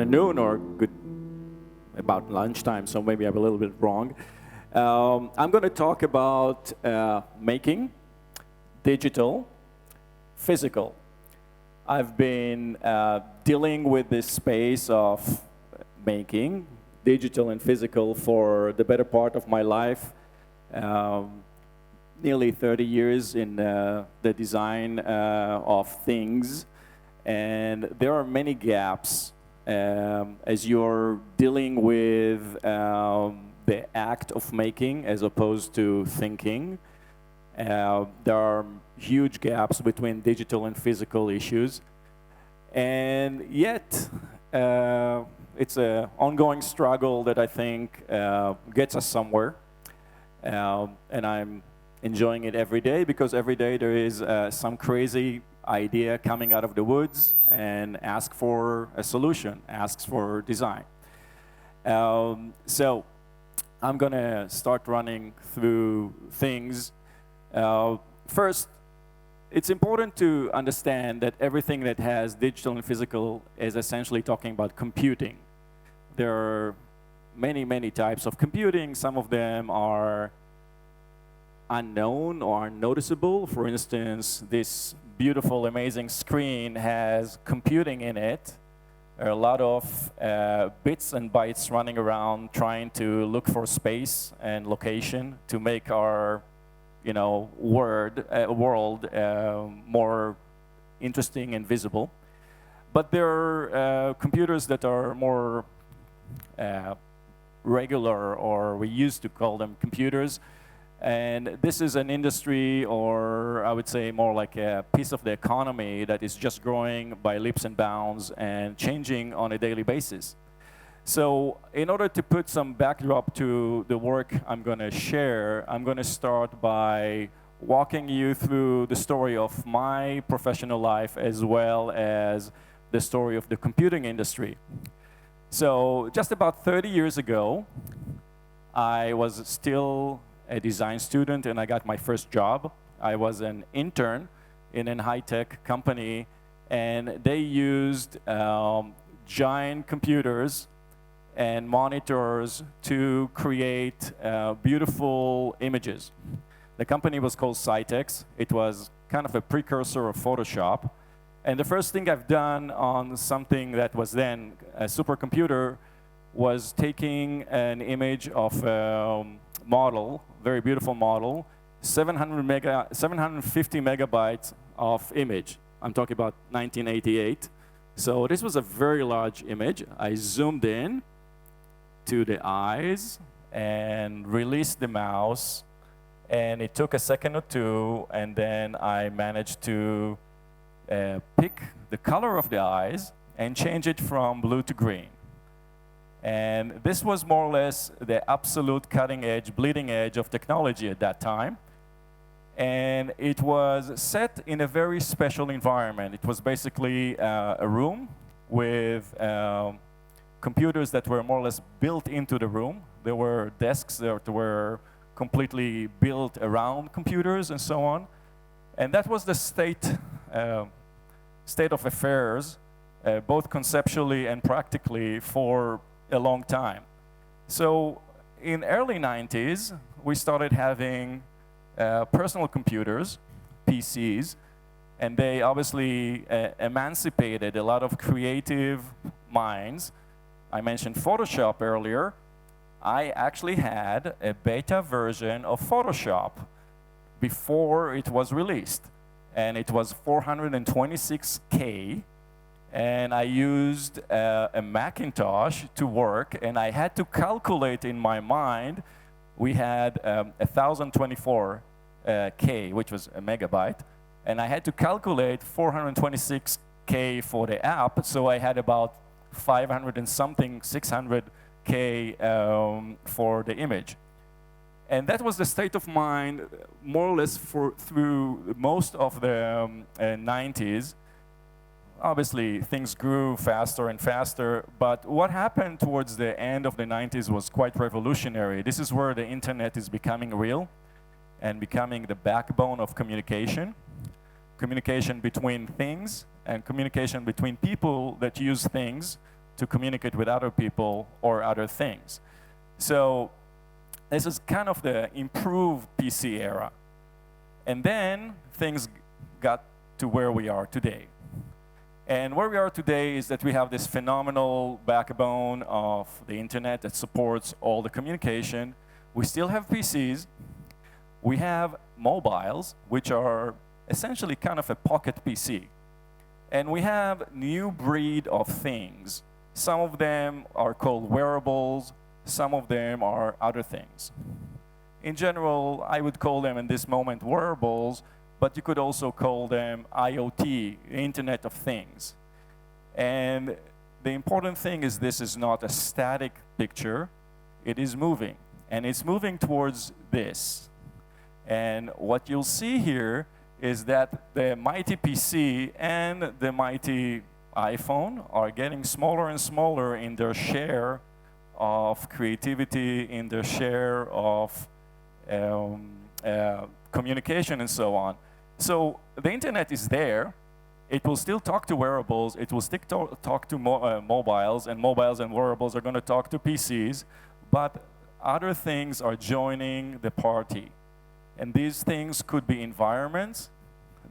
afternoon or good about lunchtime, so maybe I'm a little bit wrong. I'm going to talk about making, digital, physical. I've been dealing with this space of making, digital and physical, for the better part of my life. Nearly 30 years in the design of things. And there are many gaps as you're dealing with the act of making as opposed to thinking. There are huge gaps between digital and physical issues. And yet, it's an ongoing struggle that I think gets us somewhere. And I'm enjoying it every day, because every day there is some crazy idea coming out of the woods and asks for a solution, asks for design. So I'm going to start running through things. First, it's important to understand that everything that has digital and physical is essentially talking about computing. There are many, many types of computing. Some of them are unknown or unnoticeable. For instance, this beautiful, amazing screen has computing in it. There are a lot of bits and bytes running around trying to look for space and location to make our, world more interesting and visible. But there are computers that are more regular, or we used to call them computers. And this is an industry, or I would say more like a piece of the economy, that is just growing by leaps and bounds and changing on a daily basis. So in order to put some backdrop to the work I'm going to share, I'm going to start by walking you through the story of my professional life as well as the story of the computing industry. So just about 30 years ago, I was still a design student, and I got my first job. I was an intern in a high-tech company, and they used giant computers and monitors to create beautiful images. The company was called Cytex. It was kind of a precursor of Photoshop. And the first thing I've done on something that was then a supercomputer was taking an image of model, very beautiful model, 750 megabytes of image. I'm talking about 1988. So this was a very large image. I zoomed in to the eyes and released the mouse, and it took a second or two, and then I managed to pick the color of the eyes and change it from blue to green. And this was more or less the absolute cutting edge, bleeding edge of technology at that time. And it was set in a very special environment. It was basically a room with computers that were more or less built into the room. There were desks that were completely built around computers and so on. And that was the state of affairs, both conceptually and practically, for a long time. So in early 90s, we started having personal computers, PCs, and they obviously emancipated a lot of creative minds. I mentioned Photoshop earlier. I actually had a beta version of Photoshop before it was released, and it was 426K. And I used a Macintosh to work, and I had to calculate in my mind. We had 1024K, which was a megabyte, and I had to calculate 426K for the app, so I had about 500 and something, 600K for the image. And that was the state of mind, more or less, through most of the 90s. Obviously, things grew faster and faster, but what happened towards the end of the 90s was quite revolutionary. This is where the internet is becoming real and becoming the backbone of communication. Communication between things and communication between people that use things to communicate with other people or other things. So this is kind of the improved PC era. And then things got to where we are today. And where we are today is that we have this phenomenal backbone of the internet that supports all the communication. We still have PCs. We have mobiles, which are essentially kind of a pocket PC. And we have new breed of things. Some of them are called wearables. Some of them are other things. In general, I would call them in this moment wearables, but you could also call them IoT, Internet of Things. And the important thing is this is not a static picture. It is moving. And it's moving towards this. And what you'll see here is that the mighty PC and the mighty iPhone are getting smaller and smaller in their share of creativity, in their share of communication and so on. So the internet is there. It will still talk to wearables. It will still talk to mobiles, and mobiles and wearables are going to talk to PCs. But other things are joining the party. And these things could be environments.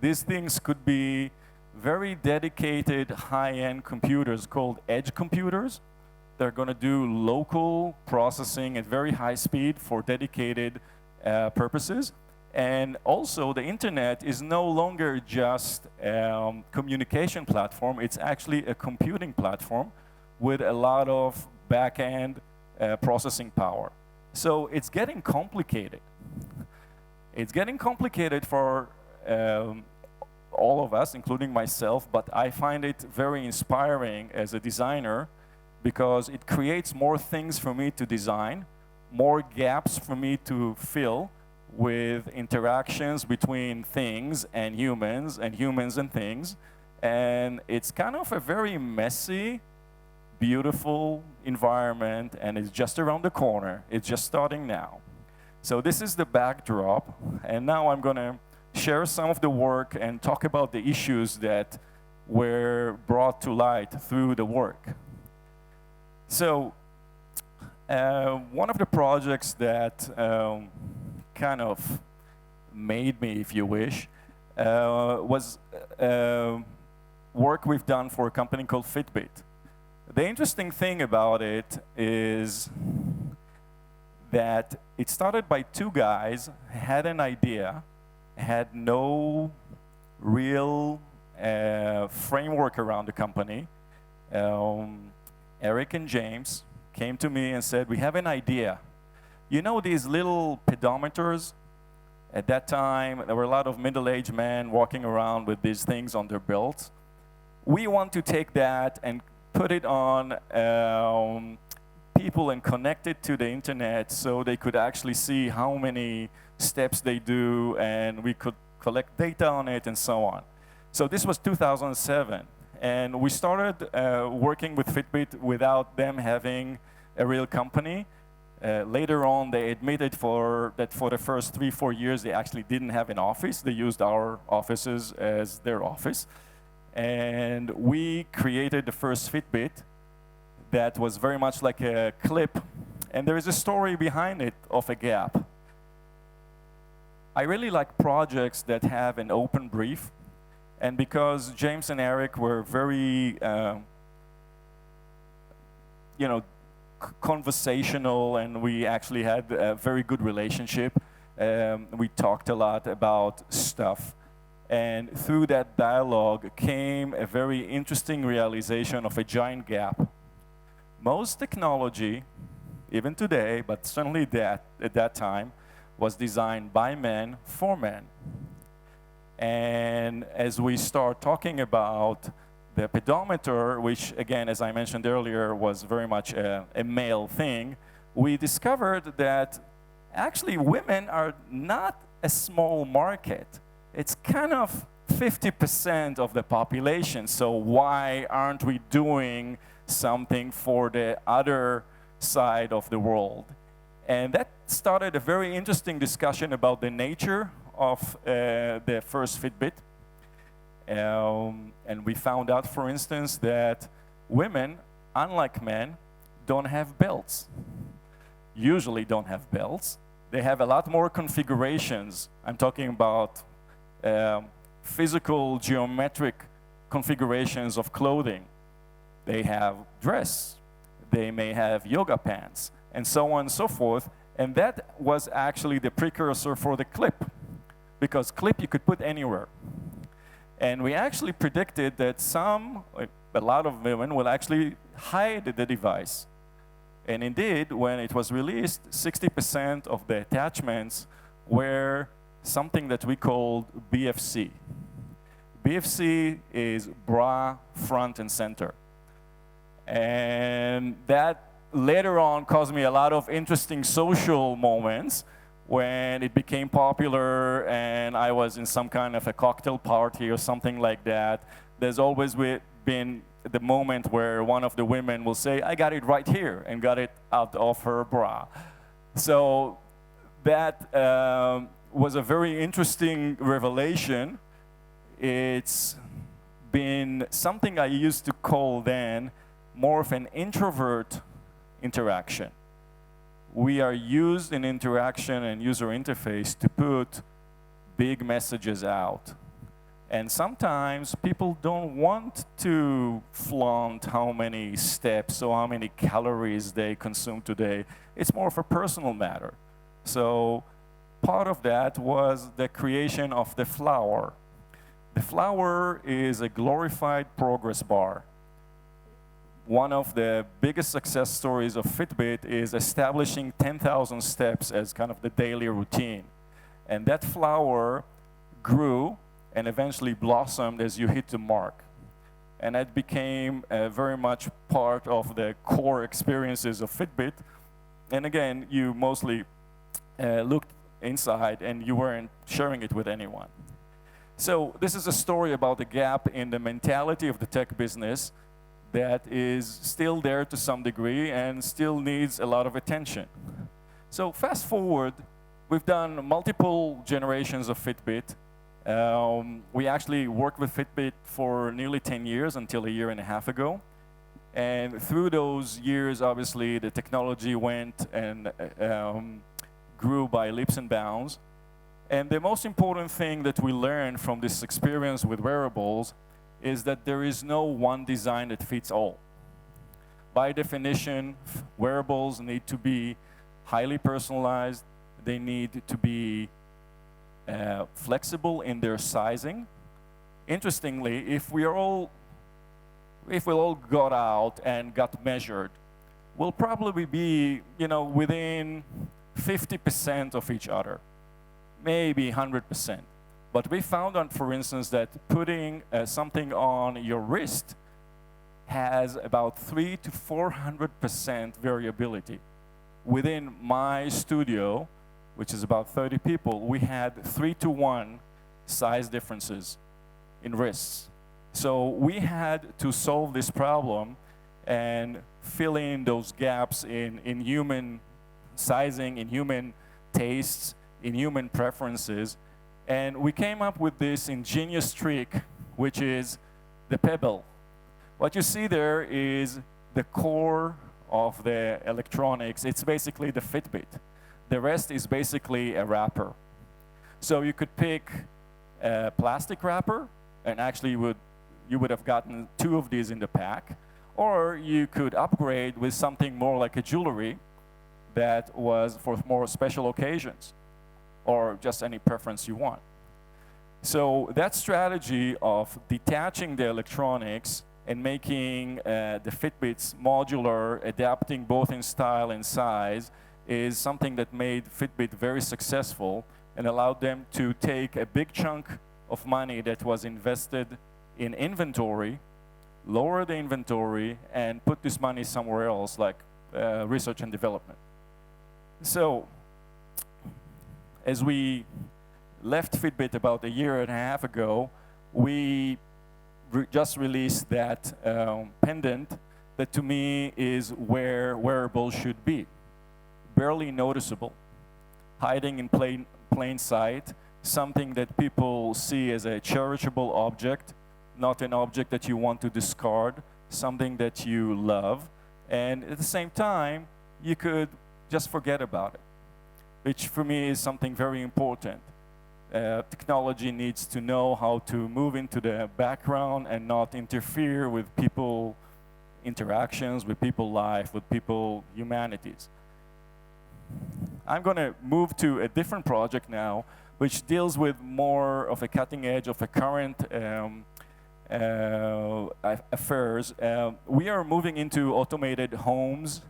These things could be very dedicated high-end computers called edge computers. They're going to do local processing at very high speed for dedicated purposes. And also, the internet is no longer just a communication platform. It's actually a computing platform with a lot of back-end processing power. So it's getting complicated. It's getting complicated for all of us, including myself, but I find it very inspiring as a designer because it creates more things for me to design, more gaps for me to fill with interactions between things and humans and things. And it's kind of a very messy, beautiful environment, and it's just around the corner. It's just starting now. So this is the backdrop, and now I'm going to share some of the work and talk about the issues that were brought to light through the work. So one of the projects that kind of made me, if you wish, was work we've done for a company called Fitbit. The interesting thing about it is that it started by two guys, had an idea, had no real framework around the company. Eric and James came to me and said, we have an idea. You know these little pedometers? At that time, there were a lot of middle-aged men walking around with these things on their belts. We want to take that and put it on people and connect it to the internet so they could actually see how many steps they do, and we could collect data on it and so on. So this was 2007. And we started working with Fitbit without them having a real company. Later on, they admitted that for the first 3-4 years, they actually didn't have an office. They used our offices as their office. And we created the first Fitbit that was very much like a clip. And there is a story behind it of a gap. I really like projects that have an open brief. And because James and Eric were very, conversational, and we actually had a very good relationship, we talked a lot about stuff. And through that dialogue came a very interesting realization of a giant gap. Most technology, even today, but certainly at that time, was designed by men for men. And as we start talking about the pedometer, which again, as I mentioned earlier, was very much a male thing, we discovered that actually women are not a small market. It's kind of 50% of the population, so why aren't we doing something for the other side of the world? And that started a very interesting discussion about the nature of the first Fitbit. And we found out, for instance, that women unlike men, don't have belts. Usually don't have belts. They have a lot more configurations. I'm talking about physical, geometric configurations of clothing. They have dress. They may have yoga pants, and so on and so forth. And that was actually the precursor for the clip, because clip you could put anywhere. And we actually predicted that a lot of women will actually hide the device. And indeed, when it was released, 60% of the attachments were something that we called BFC. BFC is bra front and center. And that later on caused me a lot of interesting social moments when it became popular and I was in some kind of a cocktail party or something like that. There's always been the moment where one of the women will say, I got it right here, and got it out of her bra. So that was a very interesting revelation. It's been something I used to call then more of an introvert interaction. We are used in interaction and user interface to put big messages out. And sometimes people don't want to flaunt how many steps or how many calories they consume today. It's more of a personal matter. So part of that was the creation of the flower. The flower is a glorified progress bar. One of the biggest success stories of Fitbit is establishing 10,000 steps as kind of the daily routine. And that flower grew and eventually blossomed as you hit the mark. And that became very much part of the core experiences of Fitbit. And again, you mostly looked inside and you weren't sharing it with anyone. So this is a story about the gap in the mentality of the tech business that is still there to some degree and still needs a lot of attention. So fast forward, we've done multiple generations of Fitbit. We actually worked with Fitbit for nearly 10 years until a year and a half ago. And through those years, obviously, the technology went and grew by leaps and bounds. And the most important thing that we learned from this experience with wearables is that there is no one design that fits all. By definition, wearables need to be highly personalized. They need to be flexible in their sizing. Interestingly, if we all got out and got measured, we'll probably be, within 50% of each other, maybe 100%. But we found out, for instance, that putting something on your wrist has about 300% to 400% variability. Within my studio, which is about 30 people, we had 3-to-1 size differences in wrists. So we had to solve this problem and fill in those gaps in human sizing, in human tastes, in human preferences. And we came up with this ingenious trick, which is the Pebble. What you see there is the core of the electronics. It's basically the Fitbit. The rest is basically a wrapper. So you could pick a plastic wrapper, and actually you would have gotten 2 of these in the pack, or you could upgrade with something more like a jewelry that was for more special occasions, or just any preference you want. So that strategy of detaching the electronics and making the Fitbits modular, adapting both in style and size, is something that made Fitbit very successful and allowed them to take a big chunk of money that was invested in inventory, lower the inventory, and put this money somewhere else, like research and development. So as we left Fitbit about a year and a half ago, we just released that pendant that to me is where wearables should be. Barely noticeable, hiding in plain sight, something that people see as a cherishable object, not an object that you want to discard, something that you love, and at the same time, you could just forget about it, which for me is something very important. Technology needs to know how to move into the background and not interfere with people interactions, with people life, with people humanities. I'm going to move to a different project now, which deals with more of a cutting edge of a current affairs. We are moving into automated homes,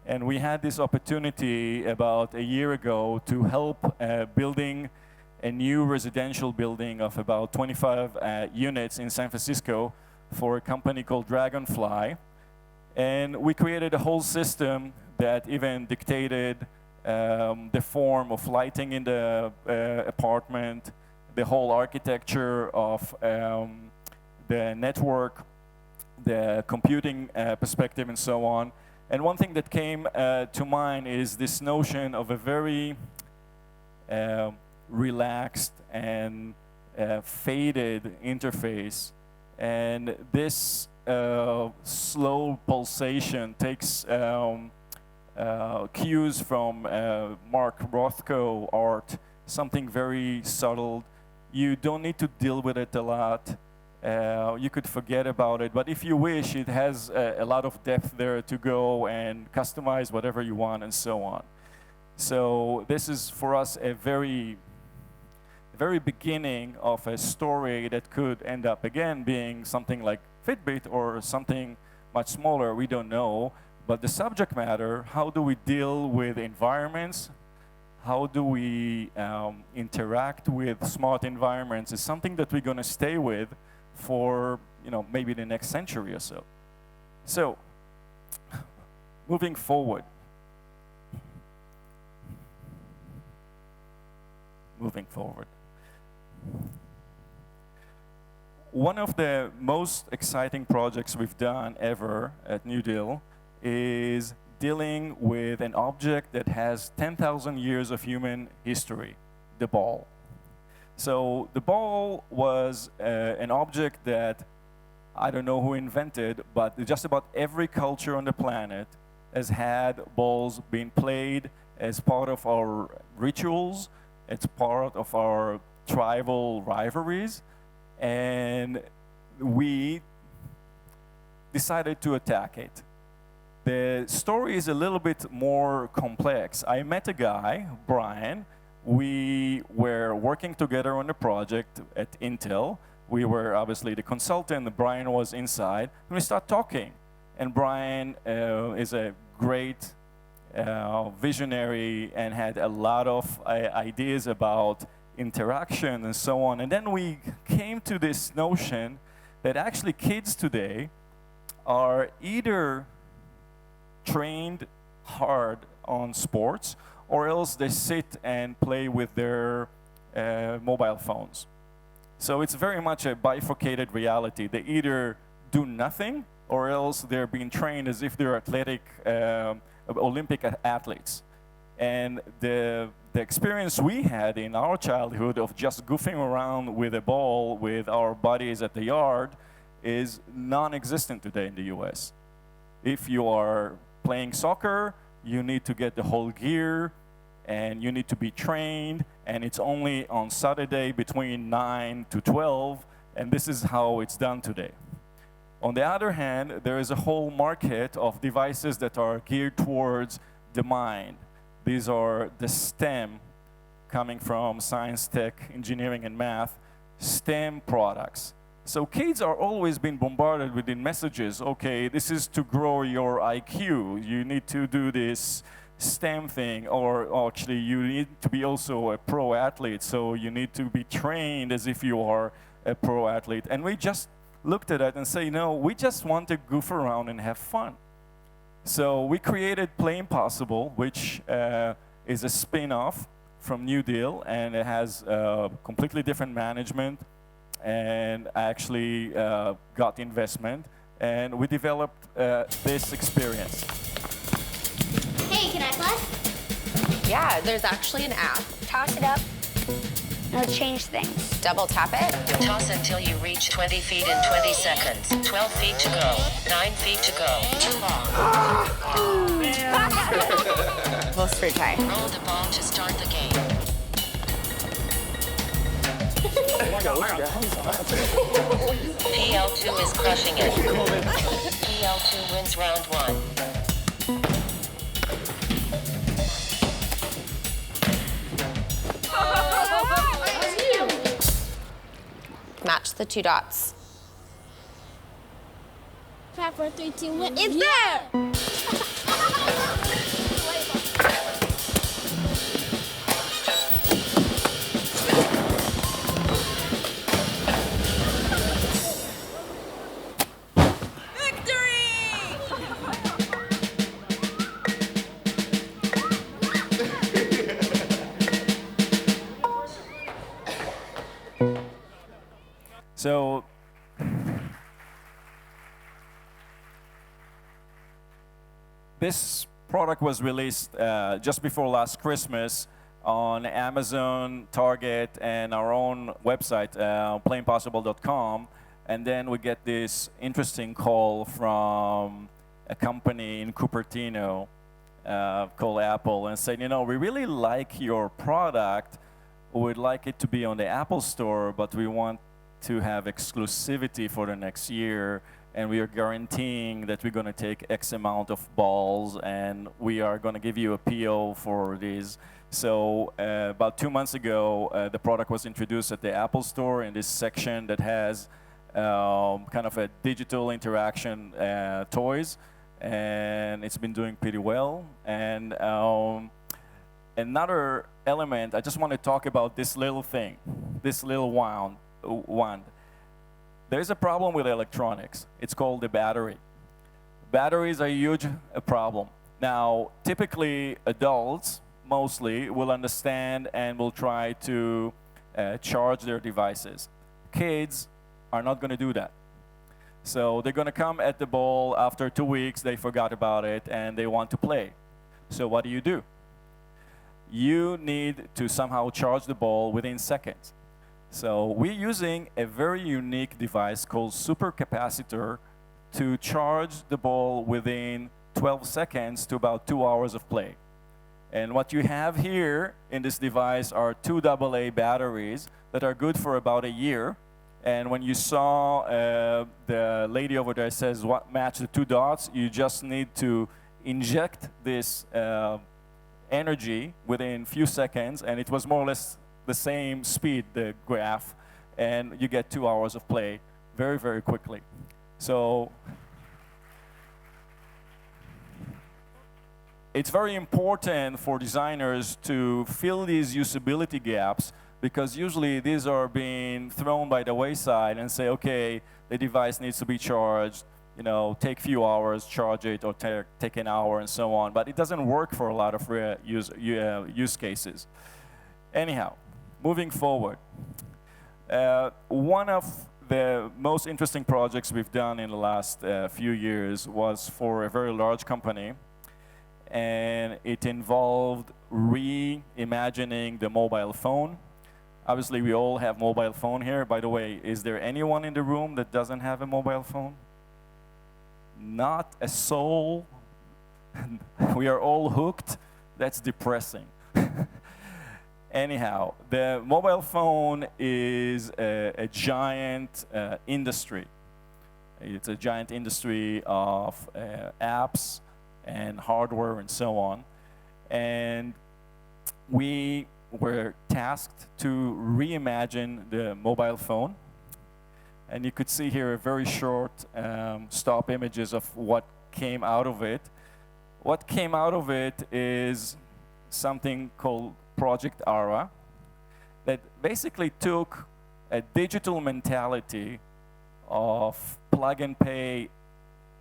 and we had this opportunity about a year ago to help building a new residential building of about 25 units in San Francisco for a company called Dragonfly. And we created a whole system that even dictated the form of lighting in the apartment, the whole architecture of the network, the computing perspective, and so on. And one thing that came to mind is this notion of a very relaxed and faded interface. And this slow pulsation takes cues from Mark Rothko art, something very subtle. You don't need to deal with it a lot. You could forget about it, but if you wish, it has a lot of depth there to go and customize whatever you want and so on. So this is for us a very beginning of a story that could end up again being something like Fitbit or something much smaller, we don't know. But the subject matter, how do we deal with environments? How do we interact with smart environments is something that we're going to stay with for maybe the next century or so. So, moving forward. One of the most exciting projects we've done ever at New Deal is dealing with an object that has 10,000 years of human history, the ball. So the ball was an object that I don't know who invented, but just about every culture on the planet has had balls being played as part of our rituals, it's part of our tribal rivalries, and we decided to attack it. The story is a little bit more complex. I met a guy, Brian. We were working together on a project at Intel. We were obviously the consultant, Brian was inside, and we started talking. And Brian is a great visionary and had a lot of ideas about interaction and so on. And then we came to this notion that actually kids today are either trained hard on sports, or else they sit and play with their mobile phones. So it's very much a bifurcated reality. They either do nothing, or else they're being trained as if they're athletic, Olympic athletes. And the experience we had in our childhood of just goofing around with a ball with our buddies at the yard is non-existent today in the US. If you are playing soccer, you need to get the whole gear, and you need to be trained, and it's only on Saturday between 9 to 12, and this is how it's done today. On the other hand, there is a whole market of devices that are geared towards the mind. These are the STEM, coming from science, tech, engineering, and math, STEM products. So kids are always being bombarded with the messages, okay, this is to grow your IQ, you need to do this STEM thing, or actually you need to be also a pro athlete, so you need to be trained as if you are a pro athlete. And we just looked at it and say, no, we just want to goof around and have fun. So we created Play Impossible, which is a spin-off from New Deal, and it has completely different management, and actually got investment, and we developed this experience. Hey, can I play? Yeah, there's actually an app. Toss it up. It'll change things. Double tap it. Toss until you reach 20 feet in 20 seconds. 12 feet to go. 9 feet to go. Too long. We'll retry. Roll the ball to start the game. PL2 is crushing it. PL2 wins round 1. Match the 2 dots. 5, 4, 3, 2, 1. It's there! So this product was released just before last Christmas on Amazon, Target, and our own website, playimpossible.com. And then we get this interesting call from a company in Cupertino called Apple and said, you know, we really like your product. We'd like it to be on the Apple Store, but we want to have exclusivity for the next year, and we are guaranteeing that we're going to take X amount of balls, and we are going to give you a PO for these. So about 2 months ago, the product was introduced at the Apple Store in this section that has kind of a digital interaction toys, and it's been doing pretty well. And another element, I just want to talk about this little thing, this little wand. There's a problem with electronics. It's called the battery. Batteries are a huge problem. Now, typically, adults mostly will understand and will try to charge their devices. Kids are not going to do that. So they're going to come at the ball after 2 weeks, they forgot about it, and they want to play. So what do? You need to somehow charge the ball within seconds. So we're using a very unique device called supercapacitor to charge the ball within 12 seconds to about 2 hours of play. And what you have here in this device are 2 AA batteries that are good for about a year. And when you saw the lady over there says, what match the 2 dots, you just need to inject this energy within a few seconds, and it was more or less the same speed, the graph, and you get 2 hours of play very, very quickly. So it's very important for designers to fill these usability gaps, because usually these are being thrown by the wayside and say, okay, the device needs to be charged, you know, take a few hours, charge it, or take an hour, and so on. But it doesn't work for a lot of use cases. Anyhow, moving forward, one of the most interesting projects we've done in the last few years was for a very large company, and it involved reimagining the mobile phone. Obviously, we all have mobile phone here. By the way, is there anyone in the room that doesn't have a mobile phone? Not a soul. We are all hooked. That's depressing. Anyhow, the mobile phone is a giant industry. It's a giant industry of apps and hardware and so on. And we were tasked to reimagine the mobile phone. And you could see here a very short stop images of what came out of it. What came out of it is something called Project Ara that basically took a digital mentality of plug-and-pay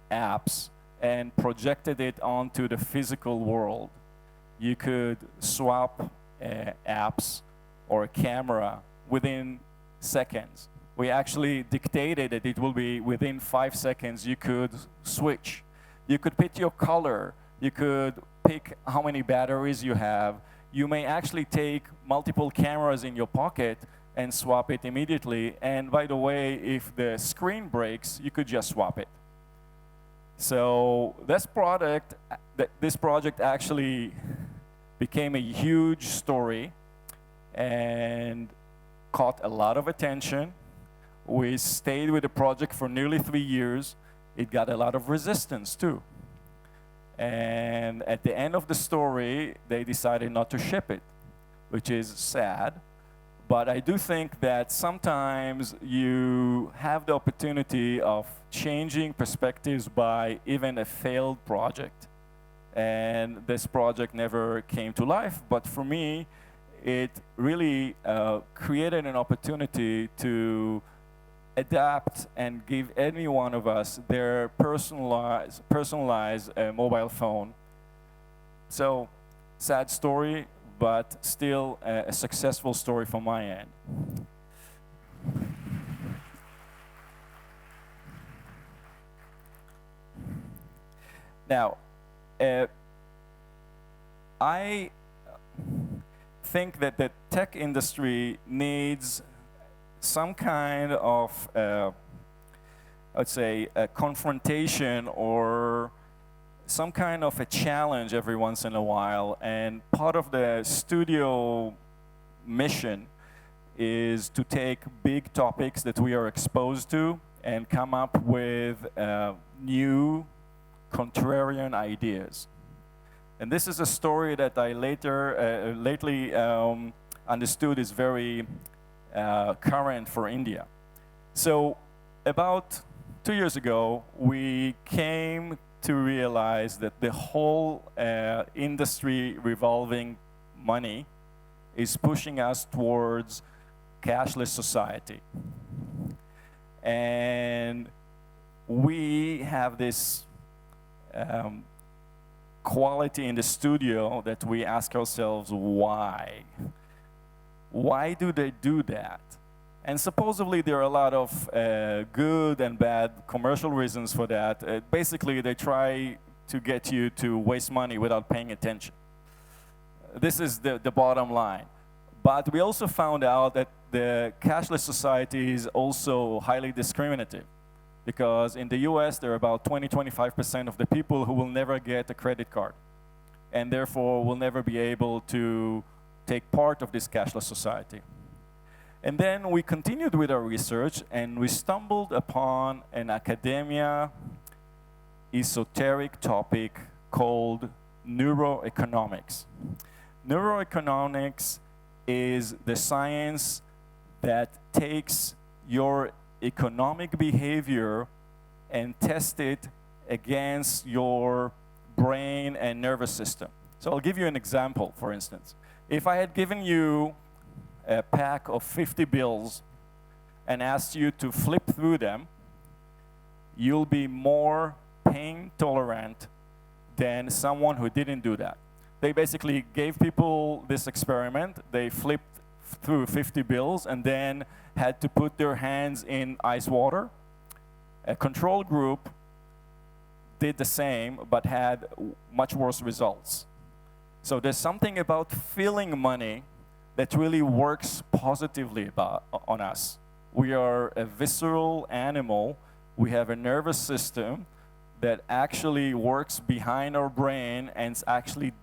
apps and projected it onto the physical world. You could swap apps or a camera within seconds. We actually dictated that it will be within 5 seconds you could switch. You could pick your color. You could pick how many batteries you have. you may actually take multiple cameras in your pocket and swap it immediately. And by the way, if the screen breaks, you could just swap it. So this project actually became a huge story and caught a lot of attention. We stayed with the project for nearly 3 years. It got a lot of resistance too. And at the end of the story, they decided not to ship it, which is sad. But I do think that sometimes you have the opportunity of changing perspectives by even a failed project. And this project never came to life, but for me, it really created an opportunity to adapt and give any one of us their personalized mobile phone. So, sad story, but still a successful story from my end. Now, I think that the tech industry needs some kind of, I'd say, a confrontation or some kind of a challenge every once in a while. And part of the studio mission is to take big topics that we are exposed to and come up with new contrarian ideas. And this is a story that I lately understood is very current for India. So about 2 years ago, we came to realize that the whole industry revolving money is pushing us towards cashless society. And we have this quality in the studio that we ask ourselves, why? Why do they do that? And supposedly there are a lot of good and bad commercial reasons for that. Basically, they try to get you to waste money without paying attention. This is the bottom line. But we also found out that the cashless society is also highly discriminative, because in the US, there are about 20–25% of the people who will never get a credit card, and therefore will never be able to take part of this cashless society. And then we continued with our research, and we stumbled upon an academia esoteric topic called neuroeconomics. Neuroeconomics is the science that takes your economic behavior and test it against your brain and nervous system. So I'll give you an example, for instance. If I had given you a pack of 50 bills and asked you to flip through them, you'll be more pain tolerant than someone who didn't do that. They basically gave people this experiment. They flipped through 50 bills and then had to put their hands in ice water. A control group did the same but had much worse results. So there's something about feeling money that really works positively on us. We are a visceral animal. We have a nervous system that actually works behind our brain and actually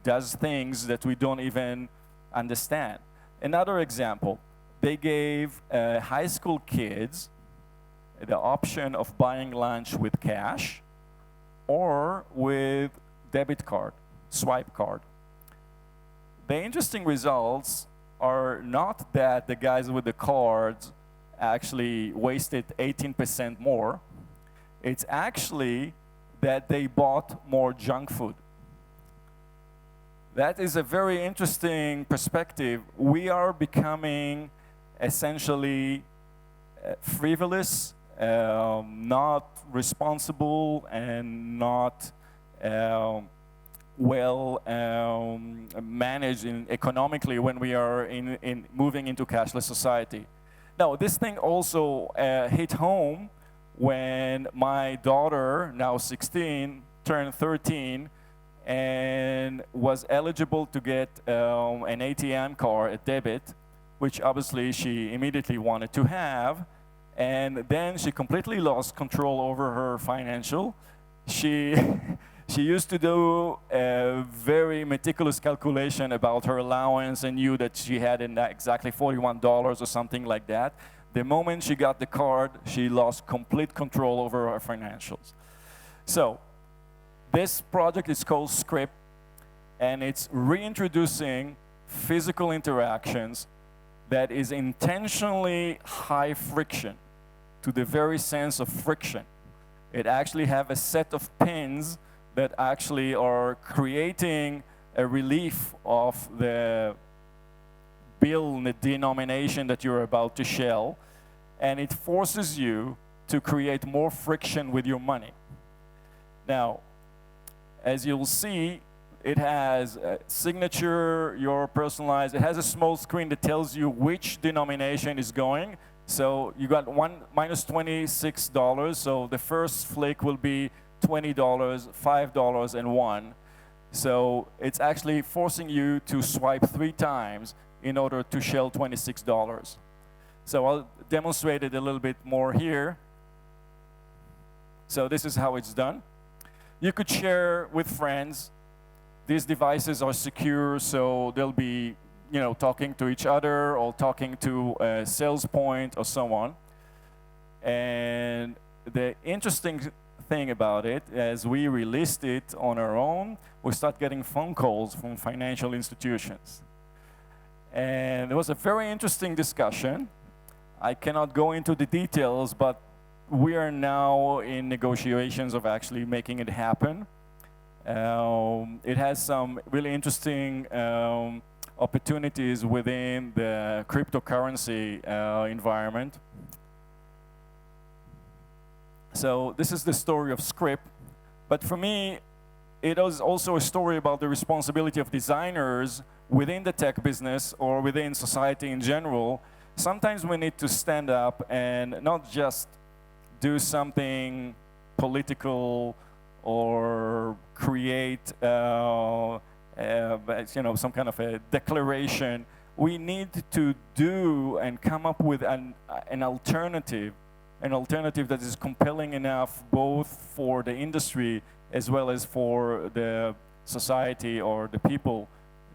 does things that we don't even understand. Another example, they gave high school kids the option of buying lunch with cash or with debit card, swipe card. The interesting results are not that the guys with the cards actually wasted 18% more. It's actually that they bought more junk food. That is a very interesting perspective. We are becoming essentially frivolous, not responsible, and not well managed economically when we are in moving into cashless society. Now, this thing also hit home when my daughter, now 16, turned 13, and was eligible to get an ATM card, a debit, which obviously she immediately wanted to have. And then she completely lost control over her financial. She used to do a very meticulous calculation about her allowance and knew that she had in that exactly $41 or something like that. The moment she got the card, she lost complete control over her financials. So this project is called Scrip, and it's reintroducing physical interactions that is intentionally high friction, to the very sense of friction. It actually have a set of pins that actually are creating a relief of the bill denomination that you're about to shell, and it forces you to create more friction with your money. Now, as you'll see, it has a signature, your personalized. It has a small screen that tells you which denomination is going. So you got minus $26. So the first flick will be $20, $5, and $1. So it's actually forcing you to swipe 3 times in order to shell $26. So I'll demonstrate it a little bit more here. So this is how it's done. You could share with friends. These devices are secure, so they'll be, talking to each other or talking to a sales point or so on. And the interesting thing about it, as we released it on our own, we start getting phone calls from financial institutions. And it was a very interesting discussion. I cannot go into the details, but we are now in negotiations of actually making it happen. It has some really interesting opportunities within the cryptocurrency environment. So this is the story of Scrip, but for me, it is also a story about the responsibility of designers within the tech business or within society in general. Sometimes we need to stand up and not just do something political or create some kind of a declaration. We need to do and come up with an alternative that is compelling enough both for the industry as well as for the society or the people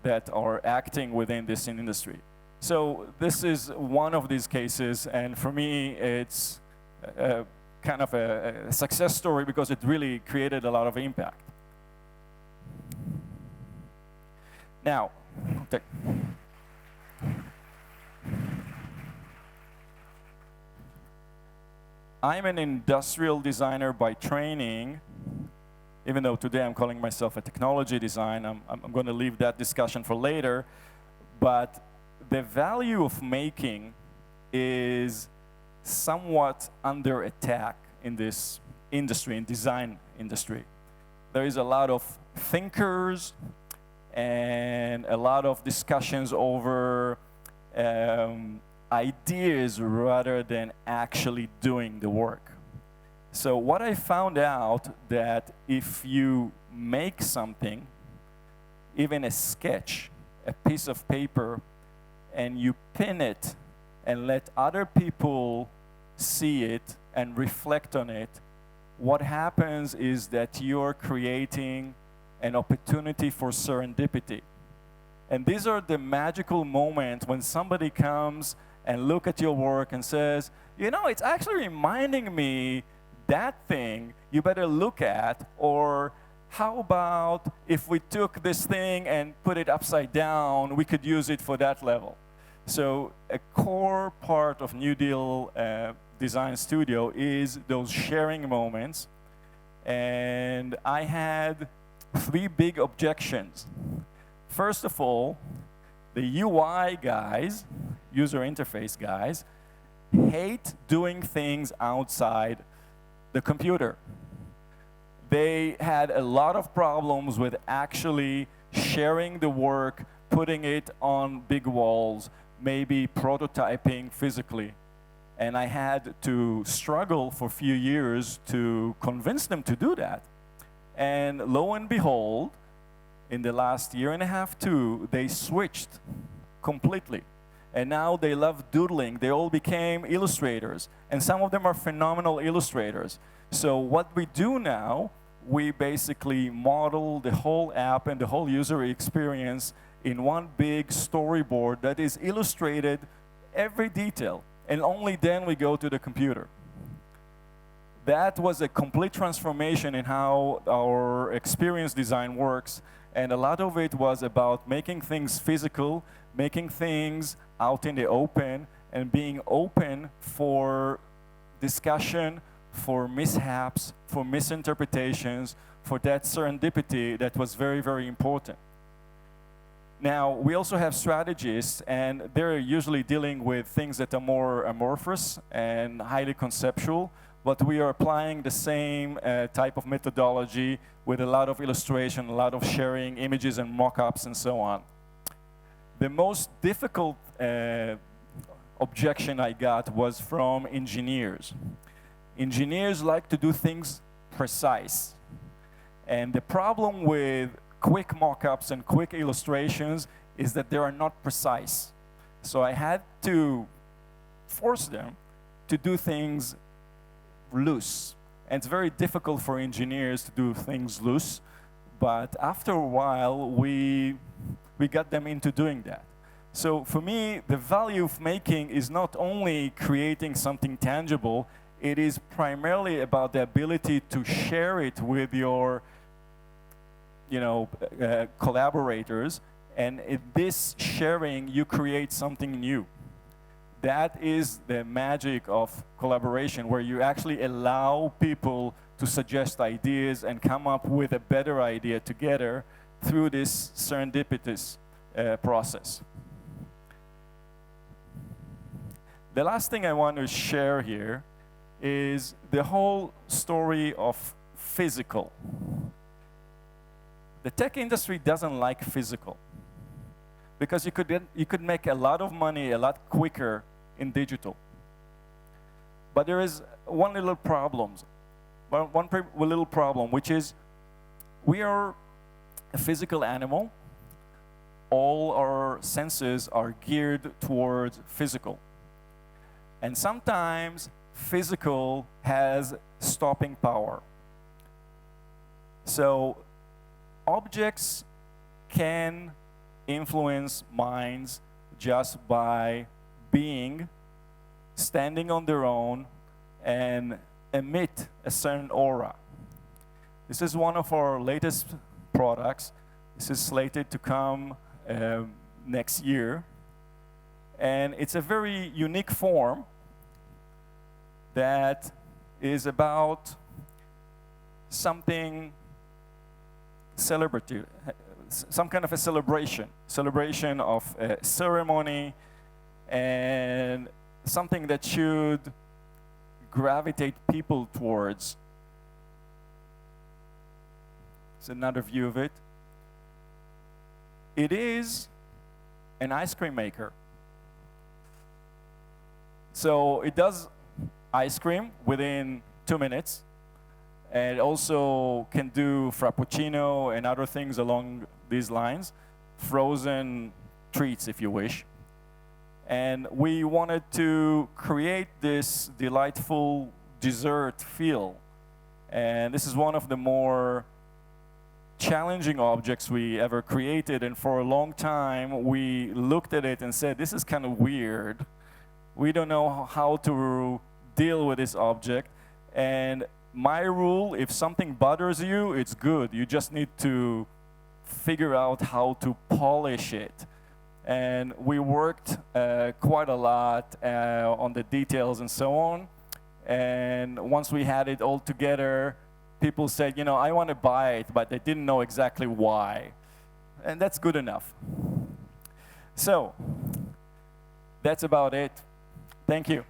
that are acting within this industry. So this is one of these cases, and for me it's kind of a success story because it really created a lot of impact. Now, I'm an industrial designer by training, even though today I'm calling myself a technology design. I'm going to leave that discussion for later. But the value of making is somewhat under attack in this industry, in design industry. There is a lot of thinkers and a lot of discussions over ideas rather than actually doing the work. So what I found out that if you make something, even a sketch, a piece of paper, and you pin it and let other people see it and reflect on it, what happens is that you're creating an opportunity for serendipity. And these are the magical moments when somebody comes and look at your work and says, it's actually reminding me that thing you better look at, or how about if we took this thing and put it upside down, we could use it for that level. So a core part of New Deal Design Studio is those sharing moments. And I had 3 big objections. First of all, the UI guys, user interface guys, hate doing things outside the computer. They had a lot of problems with actually sharing the work, putting it on big walls, maybe prototyping physically. And I had to struggle for a few years to convince them to do that. And lo and behold, in the last year and a half, too, they switched completely. And now they love doodling. They all became illustrators. And some of them are phenomenal illustrators. So what we do now, we basically model the whole app and the whole user experience in one big storyboard that is illustrated every detail. And only then we go to the computer. That was a complete transformation in how our experience design works. And a lot of it was about making things physical, making things out in the open, and being open for discussion, for mishaps, for misinterpretations, for that serendipity that was very, very important. Now, we also have strategists, and they're usually dealing with things that are more amorphous and highly conceptual, but we are applying the same type of methodology with a lot of illustration, a lot of sharing images and mock-ups and so on. The most difficult objection I got was from engineers. Engineers like to do things precise. And the problem with quick mock-ups and quick illustrations is that they are not precise. So I had to force them to do things loose. And it's very difficult for engineers to do things loose, but after a while, we got them into doing that. So for me, the value of making is not only creating something tangible, it is primarily about the ability to share it with your collaborators, and in this sharing, you create something new. That is the magic of collaboration, where you actually allow people to suggest ideas and come up with a better idea together through this serendipitous process. The last thing I want to share here is the whole story of physical. The tech industry doesn't like physical, because you could make a lot of money a lot quicker in digital. But there is one little problem, which is we are a physical animal. All our senses are geared towards physical. And sometimes physical has stopping power. So objects can influence minds just by being, standing on their own, and emit a certain aura. This is one of our latest products. This is slated to come next year. And it's a very unique form that is about something celebrative, some kind of a celebration of a ceremony, and something that should gravitate people towards. It's another view of it. It is an ice cream maker. So it does ice cream within 2 minutes, and also can do frappuccino and other things along these lines, frozen treats if you wish. And we wanted to create this delightful dessert feel. And this is one of the more challenging objects we ever created, and for a long time we looked at it and said, this is kind of weird. We don't know how to deal with this object. And my rule, if something bothers you, it's good. You just need to figure out how to polish it. And we worked quite a lot on the details and so on. And once we had it all together, people said, I want to buy it, but they didn't know exactly why. And that's good enough. So that's about it. Thank you.